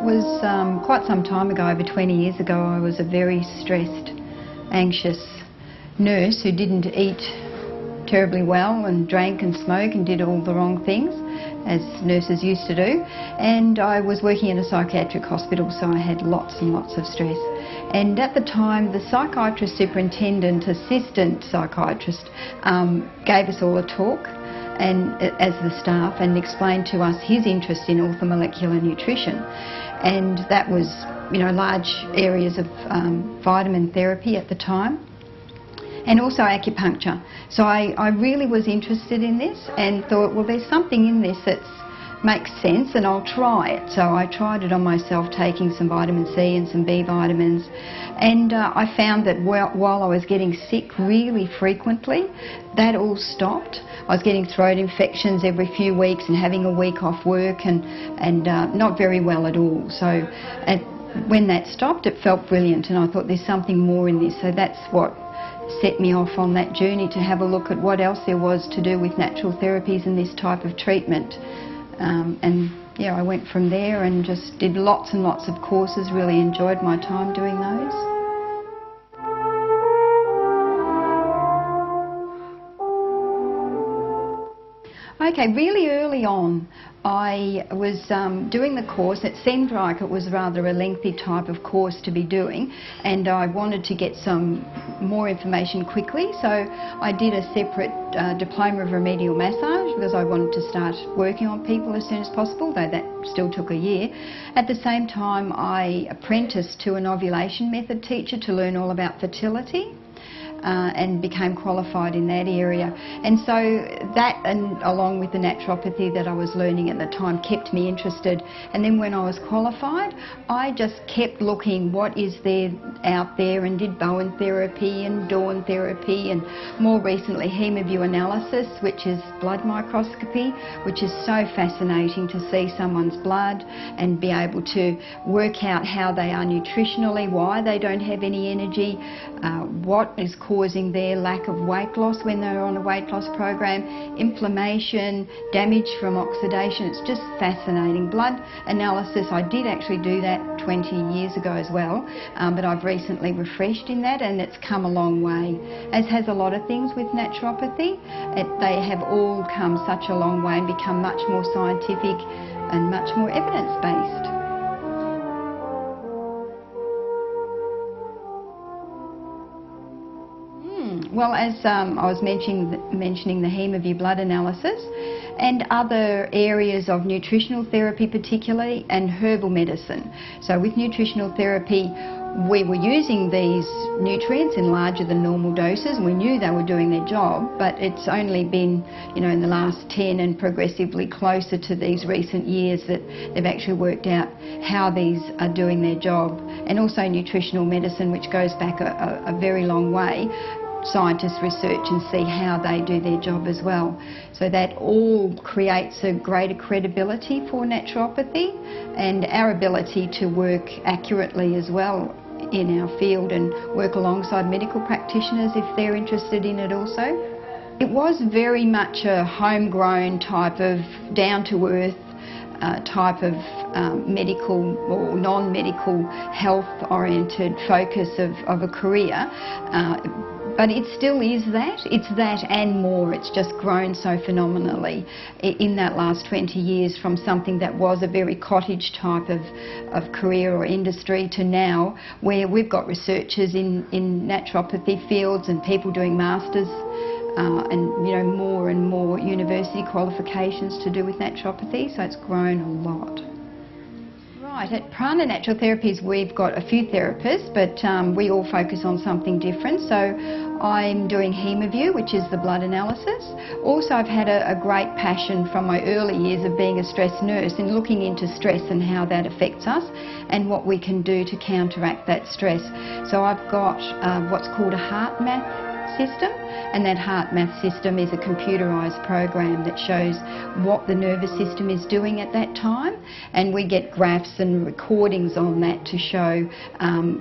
was quite some time ago, over 20 years ago. I was a very stressed, anxious nurse who didn't eat terribly well and drank and smoked and did all the wrong things, as nurses used to do. And I was working in a psychiatric hospital, so I had lots and lots of stress. And at the time, the psychiatrist superintendent, assistant psychiatrist, gave us all a talk and as the staff, and explained to us his interest in orthomolecular nutrition. And that was, you know, large areas of vitamin therapy at the time, and also acupuncture. So I really was interested in this and thought, well, there's something in this that makes sense and I'll try it. So I tried it on myself, taking some vitamin C and some B vitamins, and I found that while I was getting sick really frequently, that all stopped. I was getting throat infections every few weeks and having a week off work and not very well at all. So when that stopped, it felt brilliant, and I thought there's something more in this. So that's what set me off on that journey to have a look at what else there was to do with natural therapies and this type of treatment. And yeah, I went from there and just did lots and lots of courses, really enjoyed my time doing those. Okay, really early on I was doing the course. It seemed like it was rather a lengthy type of course to be doing, and I wanted to get some more information quickly, so I did a separate diploma of remedial massage because I wanted to start working on people as soon as possible, though that still took a year. At the same time, I apprenticed to an ovulation method teacher to learn all about fertility. And became qualified in that area. And so that, and along with the naturopathy that I was learning at the time, kept me interested. And then when I was qualified, I just kept looking what is there out there, and did Bowen therapy and Dawn therapy, and more recently Hemaview analysis, which is blood microscopy, which is so fascinating to see someone's blood and be able to work out how they are nutritionally, why they don't have any energy, what is causing their lack of weight loss when they're on a weight loss program, inflammation, damage from oxidation. It's just fascinating. Blood analysis, I did actually do that 20 years ago as well, but I've recently refreshed in that, and it's come a long way, as has a lot of things with naturopathy. They have all come such a long way and become much more scientific and much more evidence-based. Well, as I was mentioning the Hemaview blood analysis and other areas of nutritional therapy particularly, and herbal medicine. So with nutritional therapy, we were using these nutrients in larger than normal doses, and we knew they were doing their job, but it's only been, you know, in the last 10 and progressively closer to these recent years that they've actually worked out how these are doing their job. And also nutritional medicine, which goes back a very long way. Scientists research and see how they do their job as well. So that all creates a greater credibility for naturopathy and our ability to work accurately as well in our field and work alongside medical practitioners if they're interested in it also. It was very much a homegrown type of down-to-earth type of medical or non-medical health-oriented focus of a career. But it still is that. It's that and more. It's just grown so phenomenally in that last 20 years, from something that was a very cottage type of career or industry to now where we've got researchers in naturopathy fields and people doing masters and, you know, more and more university qualifications to do with naturopathy. So it's grown a lot. Right, at Prana Natural Therapies we've got a few therapists, but we all focus on something different. So I'm doing Hemaview, which is the blood analysis. Also, I've had a great passion from my early years of being a stress nurse in looking into stress and how that affects us and what we can do to counteract that stress. So I've got what's called a heart math system, and that heart math system is a computerised program that shows what the nervous system is doing at that time, and we get graphs and recordings on that to show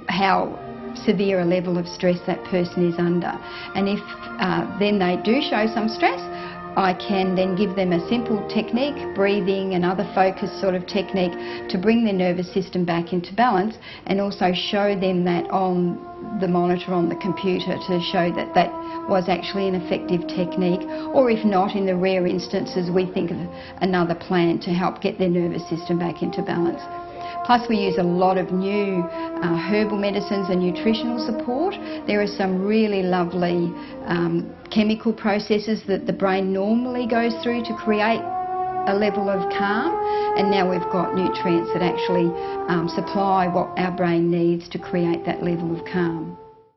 how severe a level of stress that person is under. And if then they do show some stress, I can then give them a simple technique, breathing and other focus sort of technique, to bring their nervous system back into balance, and also show them that on the monitor on the computer to show that that was actually an effective technique, or if not, in the rare instances, we think of another plan to help get their nervous system back into balance. Plus we use a lot of new herbal medicines and nutritional support. There are some really lovely chemical processes that the brain normally goes through to create a level of calm, and now we've got nutrients that actually supply what our brain needs to create that level of calm.